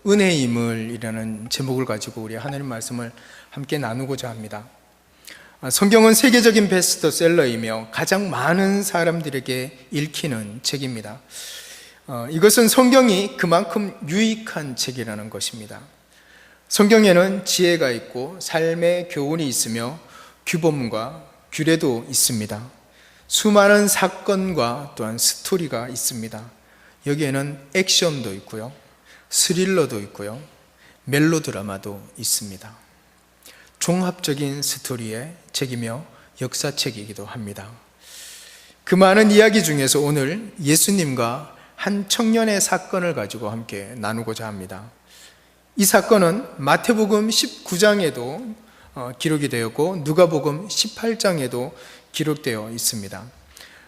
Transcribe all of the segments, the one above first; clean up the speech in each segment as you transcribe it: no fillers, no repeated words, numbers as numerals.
은혜의 인물이라는 제목을 가지고 우리 하나님 말씀을 함께 나누고자 합니다. 성경은 세계적인 베스트셀러이며 가장 많은 사람들에게 읽히는 책입니다. 이것은 성경이 그만큼 유익한 책이라는 것입니다. 성경에는 지혜가 있고 삶의 교훈이 있으며 규범과 규례도 있습니다. 수많은 사건과 또한 스토리가 있습니다. 여기에는 액션도 있고요, 스릴러도 있고요, 멜로드라마도 있습니다. 종합적인 스토리의 책이며 역사책이기도 합니다. 그 많은 이야기 중에서 오늘 예수님과 한 청년의 사건을 가지고 함께 나누고자 합니다. 이 사건은 마태복음 19장에도 기록이 되었고 누가복음 18장에도 기록되어 있습니다.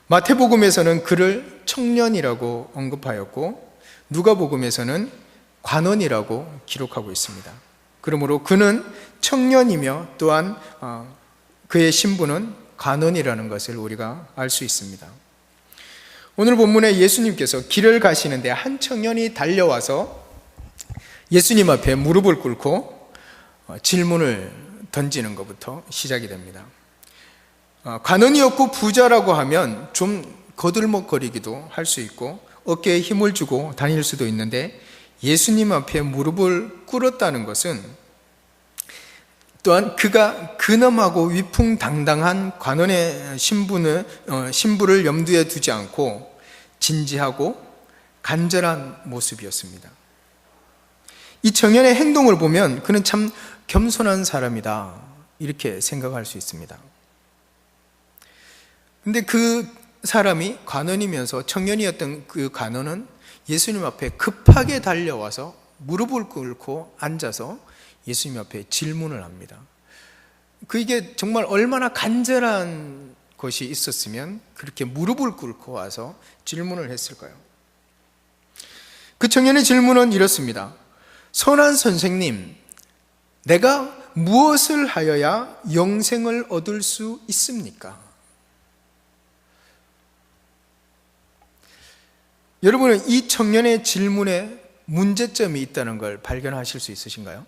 마태복음에서는 그를 청년이라고 언급하였고 누가복음에서는 관원이라고 기록하고 있습니다. 그러므로 그는 청년이며 또한 그의 신분은 관원이라는 것을 우리가 알 수 있습니다. 오늘 본문에 예수님께서 길을 가시는데 한 청년이 달려와서 예수님 앞에 무릎을 꿇고 질문을 던지는 것부터 시작이 됩니다. 관원이었고 부자라고 하면 좀 거들먹거리기도 할 수 있고 어깨에 힘을 주고 다닐 수도 있는데 예수님 앞에 무릎을 꿇었다는 것은 또한 그가 근엄하고 위풍당당한 관원의 신부를 염두에 두지 않고 진지하고 간절한 모습이었습니다. 이 청년의 행동을 보면 그는 참 겸손한 사람이다 이렇게 생각할 수 있습니다. 근데 그 사람이 관원이면서 청년이었던 그 관원은 예수님 앞에 급하게 달려와서 무릎을 꿇고 앉아서 예수님 앞에 질문을 합니다. 그게 정말 얼마나 간절한 것이 있었으면 그렇게 무릎을 꿇고 와서 질문을 했을까요? 그 청년의 질문은 이렇습니다. 선한 선생님, 내가 무엇을 하여야 영생을 얻을 수 있습니까? 여러분은 이 청년의 질문에 문제점이 있다는 걸 발견하실 수 있으신가요?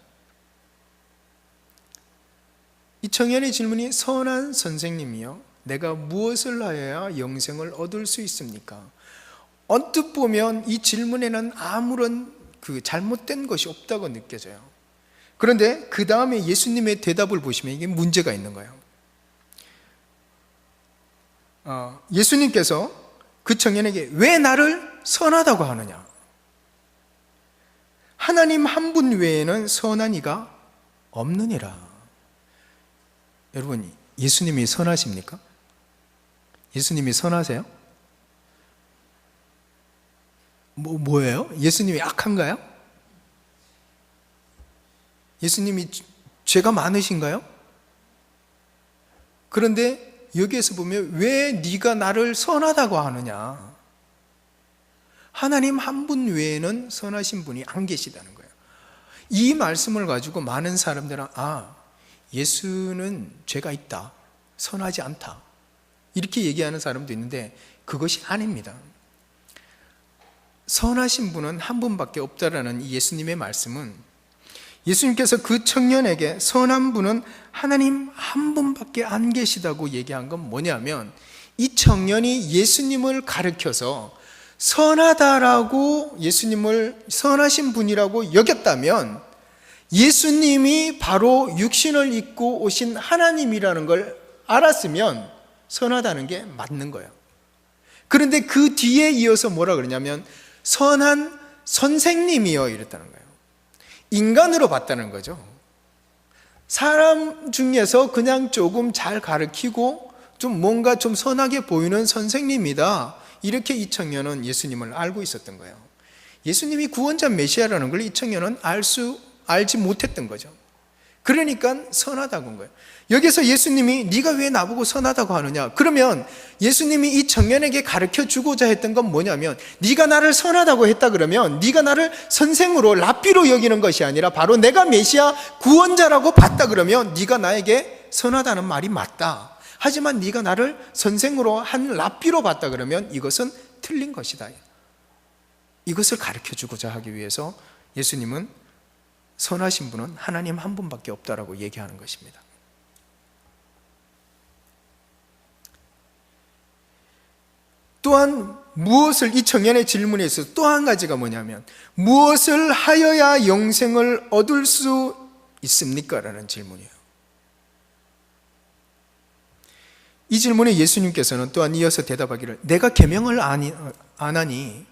이 청년의 질문이 선한 선생님이요, 내가 무엇을 하여야 영생을 얻을 수 있습니까? 언뜻 보면 이 질문에는 아무런 잘못된 것이 없다고 느껴져요. 그런데 그 다음에 예수님의 대답을 보시면 이게 문제가 있는 거예요. 예수님께서 그 청년에게 왜 나를 선하다고 하느냐? 하나님 한 분 외에는 선한 이가 없느니라. 여러분, 예수님이 선하십니까? 예수님이 선하세요? 뭐예요? 예수님이 악한가요? 예수님이 죄가 많으신가요? 그런데 여기에서 보면 왜 네가 나를 선하다고 하느냐? 하나님 한 분 외에는 선하신 분이 안 계시다는 거예요. 이 말씀을 가지고 많은 사람들은 예수는 죄가 있다, 선하지 않다 이렇게 얘기하는 사람도 있는데 그것이 아닙니다. 선하신 분은 한 분밖에 없다라는 이 예수님의 말씀은 예수님께서 그 청년에게 선한 분은 하나님 한 분밖에 안 계시다고 얘기한 건 뭐냐면 이 청년이 예수님을 가르쳐서 선하다라고 예수님을 선하신 분이라고 여겼다면 예수님이 바로 육신을 입고 오신 하나님이라는 걸 알았으면 선하다는 게 맞는 거예요. 그런데 그 뒤에 이어서 뭐라 그러냐면 선한 선생님이여 이랬다는 거예요. 인간으로 봤다는 거죠. 사람 중에서 그냥 조금 잘 가르치고 좀 뭔가 좀 선하게 보이는 선생님이다 이렇게 이 청년은 예수님을 알고 있었던 거예요. 예수님이 구원자 메시아라는 걸 이 청년은 알지 못했던 거죠. 그러니까 선하다고 한 거예요. 여기서 예수님이 네가 왜 나보고 선하다고 하느냐? 그러면 예수님이 이 청년에게 가르쳐 주고자 했던 건 뭐냐면 네가 나를 선하다고 했다 그러면 네가 나를 선생으로 랍비로 여기는 것이 아니라 바로 내가 메시아 구원자라고 봤다 그러면 네가 나에게 선하다는 말이 맞다. 하지만 네가 나를 선생으로 한 랍비로 봤다 그러면 이것은 틀린 것이다. 이것을 가르쳐 주고자 하기 위해서 예수님은 선하신 분은 하나님 한 분밖에 없다라고 얘기하는 것입니다. 또한 무엇을, 이 청년의 질문에 있어서 또 한 가지가 뭐냐면, 무엇을 하여야 영생을 얻을 수 있습니까? 라는 질문이에요. 이 질문에 예수님께서는 또한 이어서 대답하기를, 내가 계명을 안 하니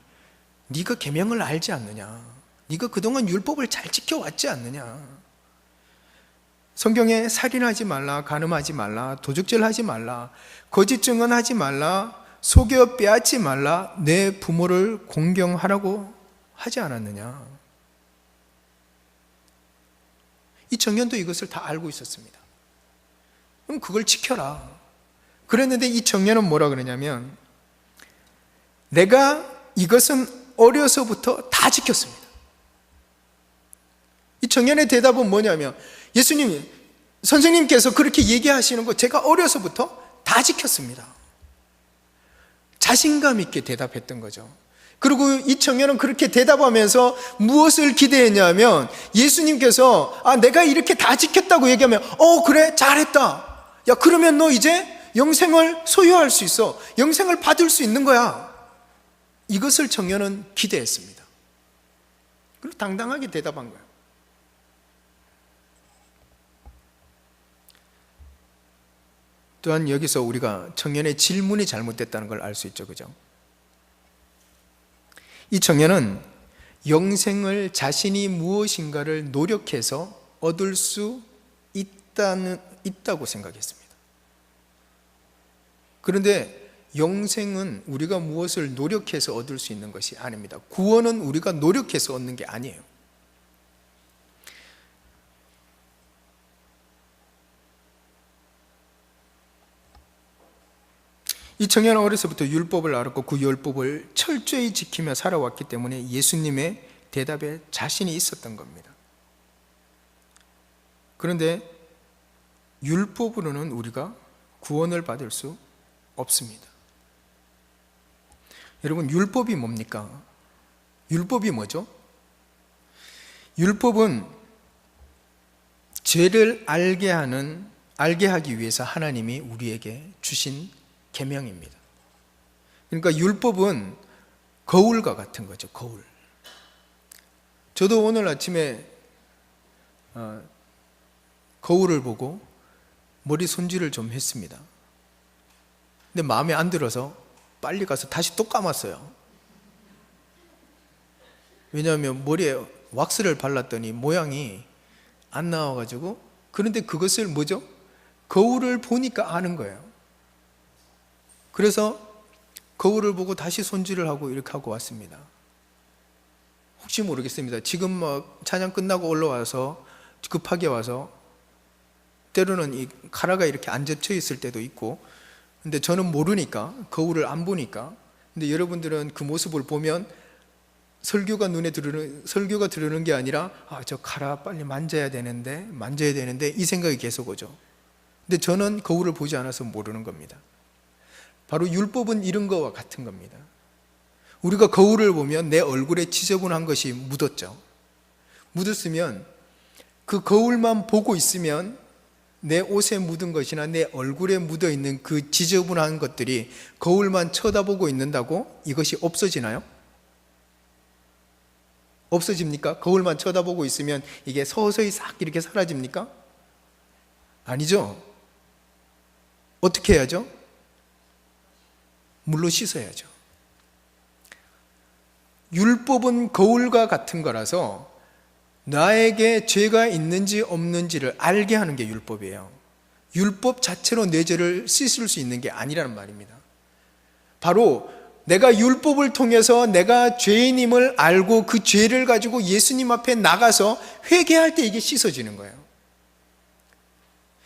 네가 계명을 알지 않느냐? 네가 그동안 율법을 잘 지켜왔지 않느냐? 성경에 살인하지 말라, 간음하지 말라, 도적질하지 말라, 거짓 증언하지 말라, 속여 빼앗지 말라, 내 부모를 공경하라고 하지 않았느냐? 이 청년도 이것을 다 알고 있었습니다. 그럼 그걸 지켜라. 그랬는데 이 청년은 뭐라 그러냐면, 내가 이것은 어려서부터 다 지켰습니다. 이 청년의 대답은 뭐냐면, 예수님, 선생님께서 그렇게 얘기하시는 거 제가 어려서부터 다 지켰습니다. 자신감 있게 대답했던 거죠. 그리고 이 청년은 그렇게 대답하면서 무엇을 기대했냐면, 예수님께서 내가 이렇게 다 지켰다고 얘기하면 그래 잘했다, 야 그러면 너 이제 영생을 소유할 수 있어, 영생을 받을 수 있는 거야, 이것을 청년은 기대했습니다. 그리고 당당하게 대답한 거예요. 또한 여기서 우리가 청년의 질문이 잘못됐다는 걸 알 수 있죠. 그죠? 이 청년은 영생을 자신이 무엇인가를 노력해서 얻을 수 있다고 생각했습니다. 그런데 영생은 우리가 무엇을 노력해서 얻을 수 있는 것이 아닙니다. 구원은 우리가 노력해서 얻는 게 아니에요. 이 청년은 어려서부터 율법을 알았고 그 율법을 철저히 지키며 살아왔기 때문에 예수님의 대답에 자신이 있었던 겁니다. 그런데 율법으로는 우리가 구원을 받을 수 없습니다. 여러분, 율법이 뭡니까? 율법이 뭐죠? 율법은 죄를 알게 하기 위해서 하나님이 우리에게 주신 계명입니다. 그러니까 율법은 거울과 같은 거죠. 거울. 저도 오늘 아침에 거울을 보고 머리 손질을 좀 했습니다. 근데 마음에 안 들어서 빨리 가서 다시 또 감았어요. 왜냐하면 머리에 왁스를 발랐더니 모양이 안 나와가지고. 그런데 그것을 뭐죠? 거울을 보니까 아는 거예요. 그래서 거울을 보고 다시 손질을 하고 이렇게 하고 왔습니다. 혹시 모르겠습니다. 지금 찬양 끝나고 올라와서 급하게 와서 때로는 이 카라가 이렇게 안 접혀 있을 때도 있고, 근데 저는 모르니까, 거울을 안 보니까. 근데 여러분들은 그 모습을 보면 설교가 들어오는 게 아니라 저 카라 빨리 만져야 되는데 이 생각이 계속 오죠. 근데 저는 거울을 보지 않아서 모르는 겁니다. 바로 율법은 이런 거와 같은 겁니다. 우리가 거울을 보면 내 얼굴에 지저분한 것이 묻었죠. 묻었으면 그 거울만 보고 있으면 내 옷에 묻은 것이나 내 얼굴에 묻어 있는 그 지저분한 것들이 거울만 쳐다보고 있는다고 이것이 없어지나요? 없어집니까? 거울만 쳐다보고 있으면 이게 서서히 싹 이렇게 사라집니까? 아니죠. 어떻게 해야죠? 물로 씻어야죠. 율법은 거울과 같은 거라서 나에게 죄가 있는지 없는지를 알게 하는 게 율법이에요. 율법 자체로 내 죄를 씻을 수 있는 게 아니라는 말입니다. 바로 내가 율법을 통해서 내가 죄인임을 알고 그 죄를 가지고 예수님 앞에 나가서 회개할 때 이게 씻어지는 거예요.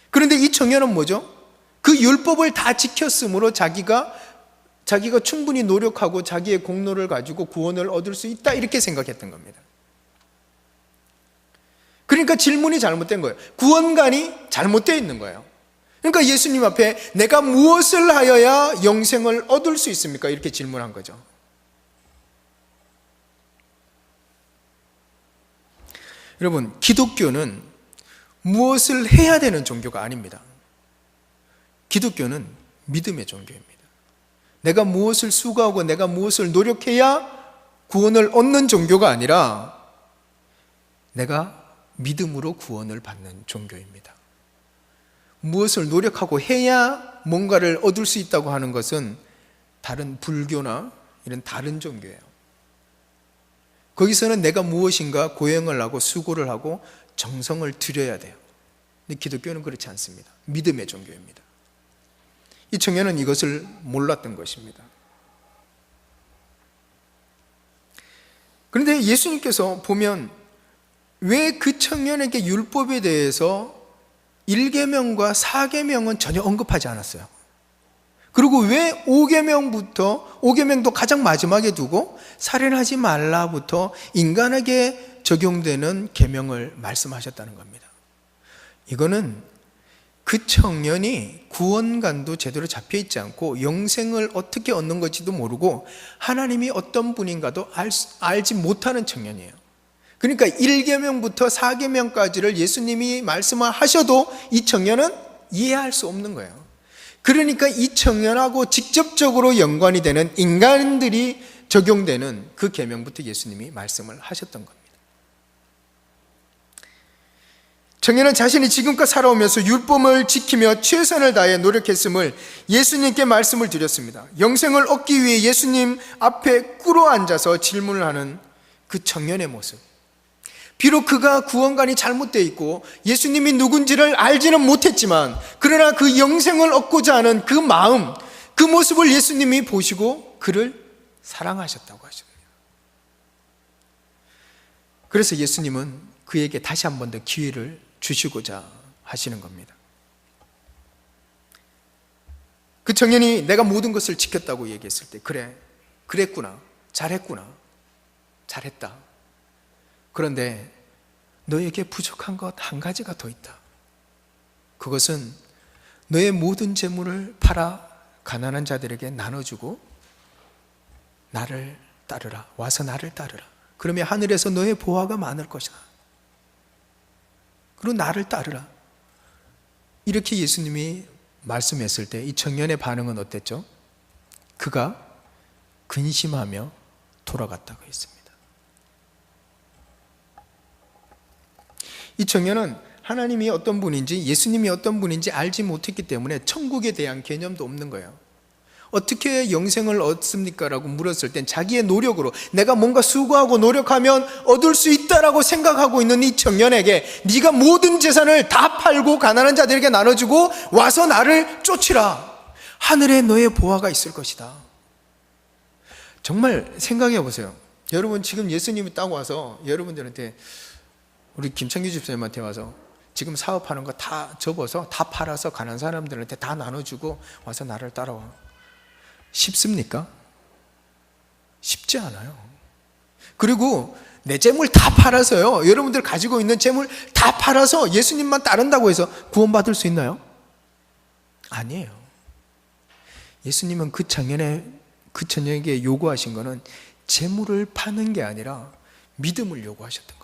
그런데 이 청년은 뭐죠? 그 율법을 다 지켰으므로 자기가 충분히 노력하고 자기의 공로를 가지고 구원을 얻을 수 있다, 이렇게 생각했던 겁니다. 그러니까 질문이 잘못된 거예요. 구원관이 잘못되어 있는 거예요. 그러니까 예수님 앞에 내가 무엇을 하여야 영생을 얻을 수 있습니까? 이렇게 질문한 거죠. 여러분, 기독교는 무엇을 해야 되는 종교가 아닙니다. 기독교는 믿음의 종교입니다. 내가 무엇을 수고하고 내가 무엇을 노력해야 구원을 얻는 종교가 아니라 내가 믿음으로 구원을 받는 종교입니다. 무엇을 노력하고 해야 뭔가를 얻을 수 있다고 하는 것은 다른 불교나 이런 다른 종교예요. 거기서는 내가 무엇인가 고행을 하고 수고를 하고 정성을 들여야 돼요. 근데 기독교는 그렇지 않습니다. 믿음의 종교입니다. 이 청년은 이것을 몰랐던 것입니다. 그런데 예수님께서 보면 왜 그 청년에게 율법에 대해서 1계명과 4계명은 전혀 언급하지 않았어요? 그리고 왜 5계명도 가장 마지막에 두고 살인하지 말라부터 인간에게 적용되는 계명을 말씀하셨다는 겁니다. 이거는 그 청년이 구원관도 제대로 잡혀 있지 않고 영생을 어떻게 얻는 건지도 모르고 하나님이 어떤 분인가도 알지 못하는 청년이에요. 그러니까 1계명부터 4계명까지를 예수님이 말씀을 하셔도 이 청년은 이해할 수 없는 거예요. 그러니까 이 청년하고 직접적으로 연관이 되는 인간들이 적용되는 그 계명부터 예수님이 말씀을 하셨던 겁니다. 청년은 자신이 지금껏 살아오면서 율법을 지키며 최선을 다해 노력했음을 예수님께 말씀을 드렸습니다. 영생을 얻기 위해 예수님 앞에 꿇어 앉아서 질문을 하는 그 청년의 모습. 비록 그가 구원관이 잘못되어 있고 예수님이 누군지를 알지는 못했지만 그러나 그 영생을 얻고자 하는 그 마음, 그 모습을 예수님이 보시고 그를 사랑하셨다고 하십니다. 그래서 예수님은 그에게 다시 한 번 더 기회를 주시고자 하시는 겁니다. 그 청년이 내가 모든 것을 지켰다고 얘기했을 때 그랬구나, 잘했구나, 잘했다. 그런데 너에게 부족한 것 한 가지가 더 있다. 그것은 너의 모든 재물을 팔아 가난한 자들에게 나눠주고 나를 따르라. 와서 나를 따르라. 그러면 하늘에서 너의 보화가 많을 것이다. 그리고 나를 따르라. 이렇게 예수님이 말씀했을 때 이 청년의 반응은 어땠죠? 그가 근심하며 돌아갔다고 했습니다. 이 청년은 하나님이 어떤 분인지 예수님이 어떤 분인지 알지 못했기 때문에 천국에 대한 개념도 없는 거예요. 어떻게 영생을 얻습니까? 라고 물었을 땐 자기의 노력으로 내가 뭔가 수고하고 노력하면 얻을 수 있다라고 생각하고 있는 이 청년에게 네가 모든 재산을 다 팔고 가난한 자들에게 나눠주고 와서 나를 쫓으라. 하늘에 너의 보화가 있을 것이다. 정말 생각해 보세요. 여러분 지금 예수님이 딱 와서 여러분들한테 우리 김창규 집사님한테 와서 지금 사업하는 거 다 접어서 다 팔아서 가난한 사람들한테 다 나눠주고 와서 나를 따라와. 쉽습니까? 쉽지 않아요. 그리고 내 재물 다 팔아서요, 여러분들 가지고 있는 재물 다 팔아서 예수님만 따른다고 해서 구원받을 수 있나요? 아니에요. 예수님은 그 청년에게 요구하신 거는 재물을 파는 게 아니라 믿음을 요구하셨던 겁니다.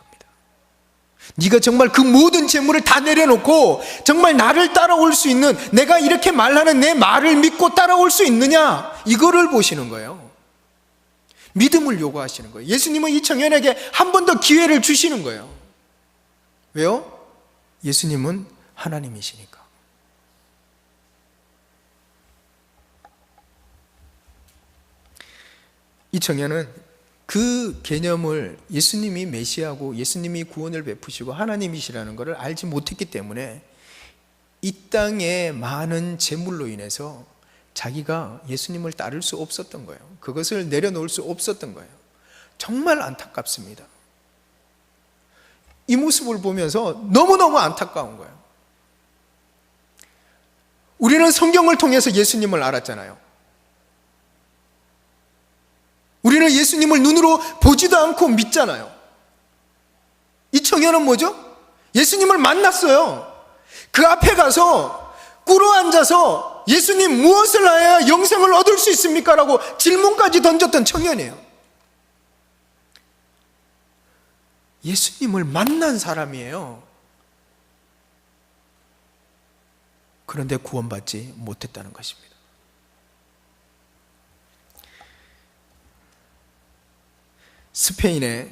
네가 정말 그 모든 재물을 다 내려놓고 정말 나를 따라올 수 있는, 내가 이렇게 말하는 내 말을 믿고 따라올 수 있느냐, 이거를 보시는 거예요. 믿음을 요구하시는 거예요. 예수님은 이 청년에게 한 번 더 기회를 주시는 거예요. 왜요? 예수님은 하나님이시니까. 이 청년은 그 개념을 예수님이 메시아고 예수님이 구원을 베푸시고 하나님이시라는 것을 알지 못했기 때문에 이 땅의 많은 재물로 인해서 자기가 예수님을 따를 수 없었던 거예요. 그것을 내려놓을 수 없었던 거예요. 정말 안타깝습니다. 이 모습을 보면서 너무너무 안타까운 거예요. 우리는 성경을 통해서 예수님을 알았잖아요. 우리는 예수님을 눈으로 보지도 않고 믿잖아요. 이 청년은 뭐죠? 예수님을 만났어요. 그 앞에 가서 꿇어 앉아서 예수님 무엇을 해야 영생을 얻을 수 있습니까? 라고 질문까지 던졌던 청년이에요. 예수님을 만난 사람이에요. 그런데 구원받지 못했다는 것입니다. 스페인의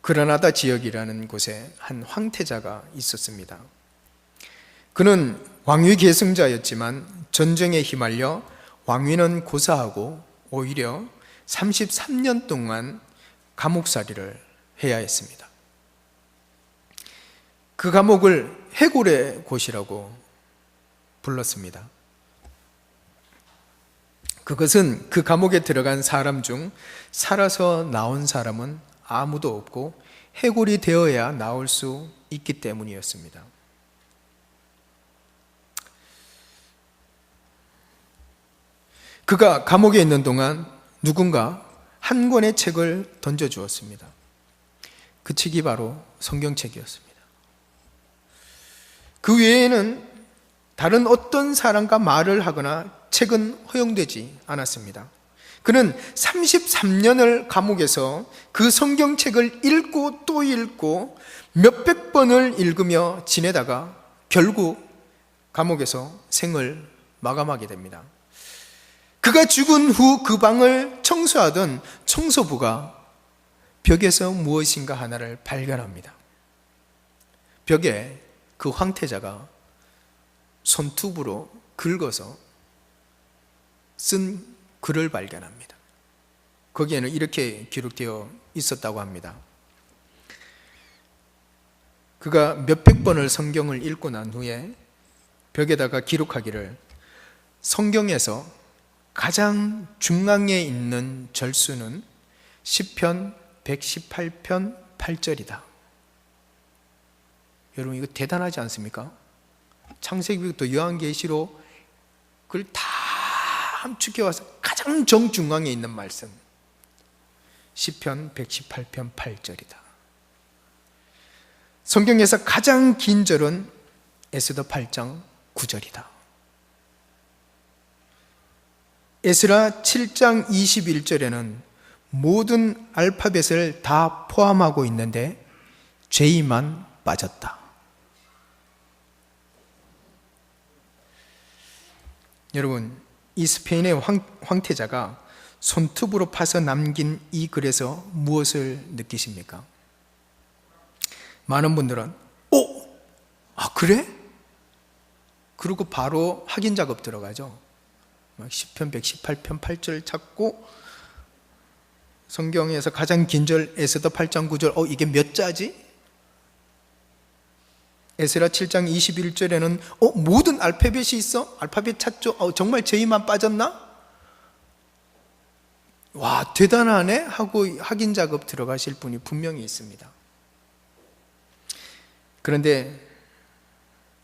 그라나다 지역이라는 곳에 한 황태자가 있었습니다. 그는 왕위 계승자였지만 전쟁에 휘말려 왕위는 고사하고 오히려 33년 동안 감옥살이를 해야 했습니다. 그 감옥을 해골의 곳이라고 불렀습니다. 그것은 그 감옥에 들어간 사람 중 살아서 나온 사람은 아무도 없고 해골이 되어야 나올 수 있기 때문이었습니다. 그가 감옥에 있는 동안 누군가 한 권의 책을 던져주었습니다. 그 책이 바로 성경책이었습니다. 그 외에는 다른 어떤 사람과 말을 하거나 책은 허용되지 않았습니다. 그는 33년을 감옥에서 그 성경책을 읽고 또 읽고 몇백 번을 읽으며 지내다가 결국 감옥에서 생을 마감하게 됩니다. 그가 죽은 후 그 방을 청소하던 청소부가 벽에서 무엇인가 하나를 발견합니다. 벽에 그 황태자가 손톱으로 긁어서 쓴 글을 발견합니다. 거기에는 이렇게 기록되어 있었다고 합니다. 그가 몇백 번을 성경을 읽고 난 후에 벽에다가 기록하기를, 성경에서 가장 중앙에 있는 절수는 시편 118편 8절이다. 여러분, 이거 대단하지 않습니까? 창세기부터 요한계시로 그걸 다 함축해 와서 가장 정중앙에 있는 말씀, 시편 118편 8절이다. 성경에서 가장 긴 절은 에스더 8장 9절이다. 에스라 7장 21절에는 모든 알파벳을 다 포함하고 있는데 J만 빠졌다. 여러분, 이 스페인의 황태자가 손톱으로 파서 남긴 이 글에서 무엇을 느끼십니까? 많은 분들은 그래? 그리고 바로 확인 작업 들어가죠. 시편 118편 8절 찾고 성경에서 가장 긴 절 에스더 8장 9절 이게 몇 자지? 에스라 7장 21절에는 모든 알파벳이 있어? 알파벳 찾죠? 정말 J만 빠졌나? 와, 대단하네 하고 확인 작업 들어가실 분이 분명히 있습니다. 그런데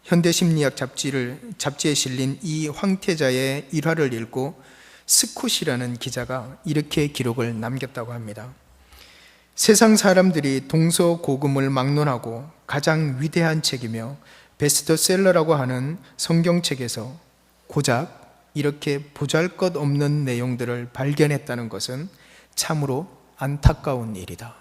현대심리학 잡지에 실린 이 황태자의 일화를 읽고 스콧이라는 기자가 이렇게 기록을 남겼다고 합니다. 세상 사람들이 동서고금을 막론하고 가장 위대한 책이며 베스트셀러라고 하는 성경책에서 고작 이렇게 보잘것없는 내용들을 발견했다는 것은 참으로 안타까운 일이다.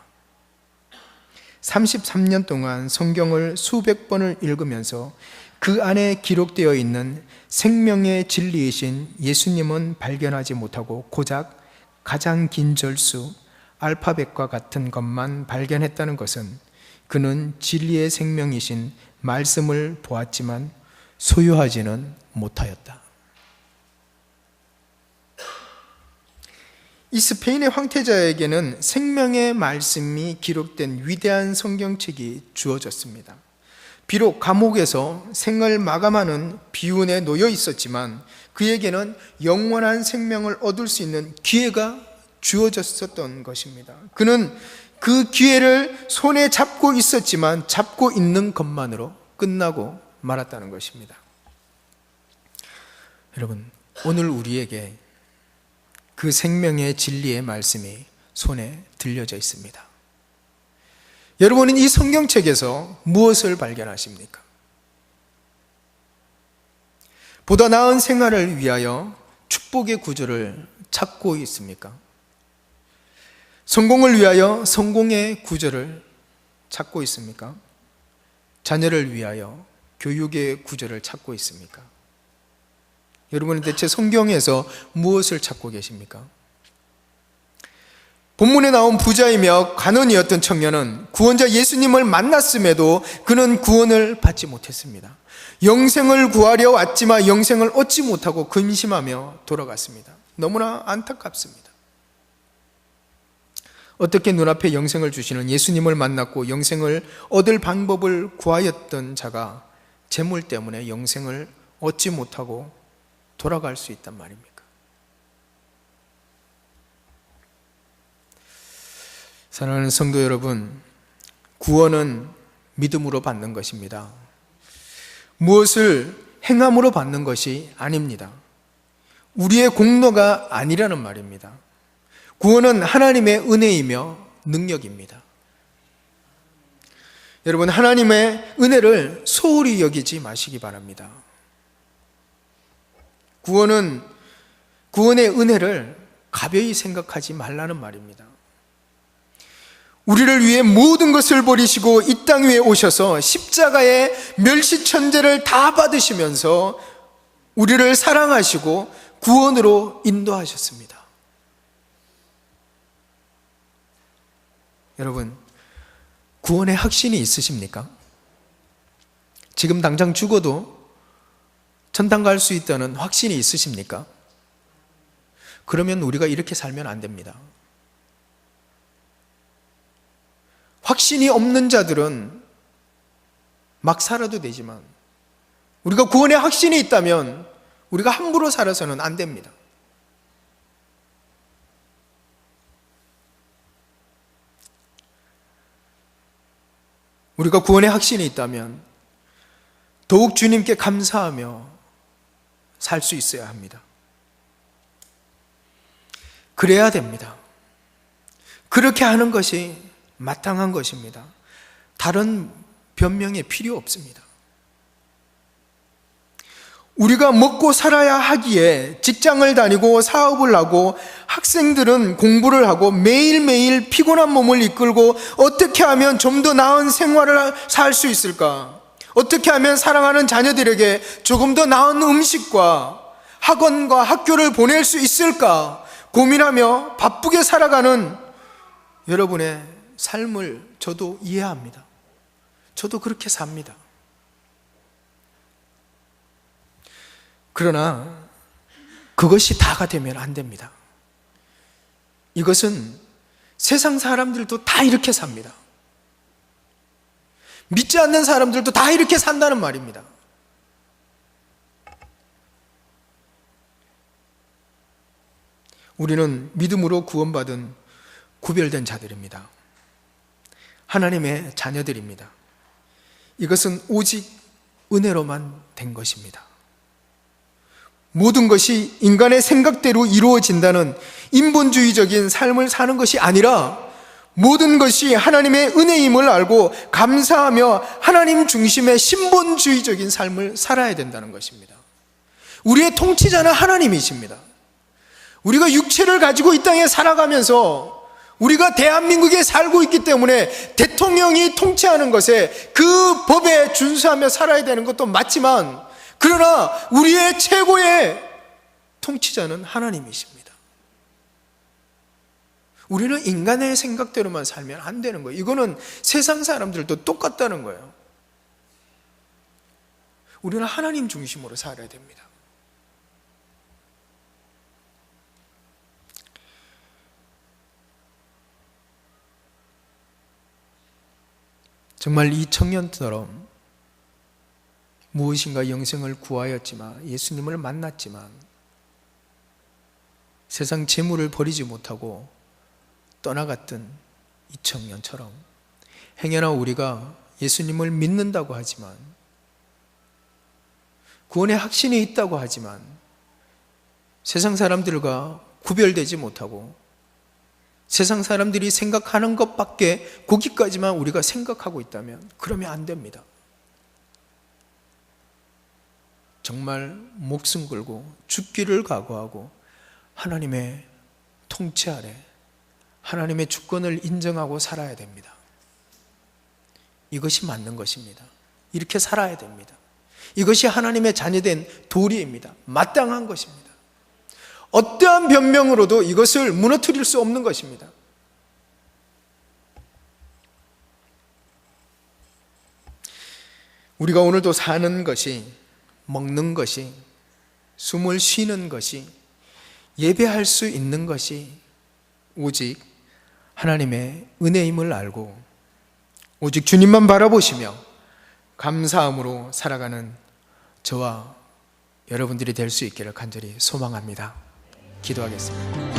33년 동안 성경을 수백 번을 읽으면서 그 안에 기록되어 있는 생명의 진리이신 예수님은 발견하지 못하고 고작 가장 긴 절수 알파벳과 같은 것만 발견했다는 것은 그는 진리의 생명이신 말씀을 보았지만 소유하지는 못하였다. 이 스페인의 황태자에게는 생명의 말씀이 기록된 위대한 성경책이 주어졌습니다. 비록 감옥에서 생을 마감하는 비운에 놓여 있었지만 그에게는 영원한 생명을 얻을 수 있는 기회가 주어졌었던 것입니다. 그는 그 기회를 손에 잡고 있었지만 잡고 있는 것만으로 끝나고 말았다는 것입니다. 여러분, 오늘 우리에게 그 생명의 진리의 말씀이 손에 들려져 있습니다. 여러분은 이 성경책에서 무엇을 발견하십니까? 보다 나은 생활을 위하여 축복의 구절을 찾고 있습니까? 성공을 위하여 성공의 구절을 찾고 있습니까? 자녀를 위하여 교육의 구절을 찾고 있습니까? 여러분은 대체 성경에서 무엇을 찾고 계십니까? 본문에 나온 부자이며 간원이었던 청년은 구원자 예수님을 만났음에도 그는 구원을 받지 못했습니다. 영생을 구하려 왔지만 영생을 얻지 못하고 근심하며 돌아갔습니다. 너무나 안타깝습니다. 어떻게 눈앞에 영생을 주시는 예수님을 만났고 영생을 얻을 방법을 구하였던 자가 재물 때문에 영생을 얻지 못하고 돌아갈 수 있단 말입니까? 사랑하는 성도 여러분, 구원은 믿음으로 받는 것입니다. 무엇을 행함으로 받는 것이 아닙니다. 우리의 공로가 아니라는 말입니다. 구원은 하나님의 은혜이며 능력입니다. 여러분, 하나님의 은혜를 소홀히 여기지 마시기 바랍니다. 구원의 은혜를 가벼이 생각하지 말라는 말입니다. 우리를 위해 모든 것을 버리시고 이 땅 위에 오셔서 십자가의 멸시천대를 다 받으시면서 우리를 사랑하시고 구원으로 인도하셨습니다. 여러분, 구원의 확신이 있으십니까? 지금 당장 죽어도 천당 갈 수 있다는 확신이 있으십니까? 그러면 우리가 이렇게 살면 안 됩니다. 확신이 없는 자들은 막 살아도 되지만 우리가 구원의 확신이 있다면 우리가 함부로 살아서는 안 됩니다. 우리가 구원의 확신이 있다면 더욱 주님께 감사하며 살 수 있어야 합니다. 그래야 됩니다. 그렇게 하는 것이 마땅한 것입니다. 다른 변명이 필요 없습니다. 우리가 먹고 살아야 하기에 직장을 다니고 사업을 하고 학생들은 공부를 하고 매일매일 피곤한 몸을 이끌고 어떻게 하면 좀 더 나은 생활을 살 수 있을까? 어떻게 하면 사랑하는 자녀들에게 조금 더 나은 음식과 학원과 학교를 보낼 수 있을까? 고민하며 바쁘게 살아가는 여러분의 삶을 저도 이해합니다. 저도 그렇게 삽니다. 그러나 그것이 다가 되면 안 됩니다. 이것은 세상 사람들도 다 이렇게 삽니다. 믿지 않는 사람들도 다 이렇게 산다는 말입니다. 우리는 믿음으로 구원받은 구별된 자들입니다. 하나님의 자녀들입니다. 이것은 오직 은혜로만 된 것입니다. 모든 것이 인간의 생각대로 이루어진다는 인본주의적인 삶을 사는 것이 아니라 모든 것이 하나님의 은혜임을 알고 감사하며 하나님 중심의 신본주의적인 삶을 살아야 된다는 것입니다. 우리의 통치자는 하나님이십니다. 우리가 육체를 가지고 이 땅에 살아가면서 우리가 대한민국에 살고 있기 때문에 대통령이 통치하는 것에 그 법에 준수하며 살아야 되는 것도 맞지만, 그러나 우리의 최고의 통치자는 하나님이십니다. 우리는 인간의 생각대로만 살면 안 되는 거예요. 이거는 세상 사람들도 똑같다는 거예요. 우리는 하나님 중심으로 살아야 됩니다. 정말 이 청년처럼 무엇인가 영생을 구하였지만, 예수님을 만났지만 세상 재물을 버리지 못하고 떠나갔던 이 청년처럼 행여나 우리가 예수님을 믿는다고 하지만, 구원의 확신이 있다고 하지만 세상 사람들과 구별되지 못하고 세상 사람들이 생각하는 것밖에 거기까지만 우리가 생각하고 있다면 그러면 안 됩니다. 정말 목숨 걸고 죽기를 각오하고 하나님의 통치 아래 하나님의 주권을 인정하고 살아야 됩니다. 이것이 맞는 것입니다. 이렇게 살아야 됩니다. 이것이 하나님의 자녀된 도리입니다. 마땅한 것입니다. 어떠한 변명으로도 이것을 무너뜨릴 수 없는 것입니다. 우리가 오늘도 사는 것이, 먹는 것이, 숨을 쉬는 것이, 예배할 수 있는 것이 오직 하나님의 은혜임을 알고 오직 주님만 바라보시며 감사함으로 살아가는 저와 여러분들이 될 수 있기를 간절히 소망합니다. 기도하겠습니다.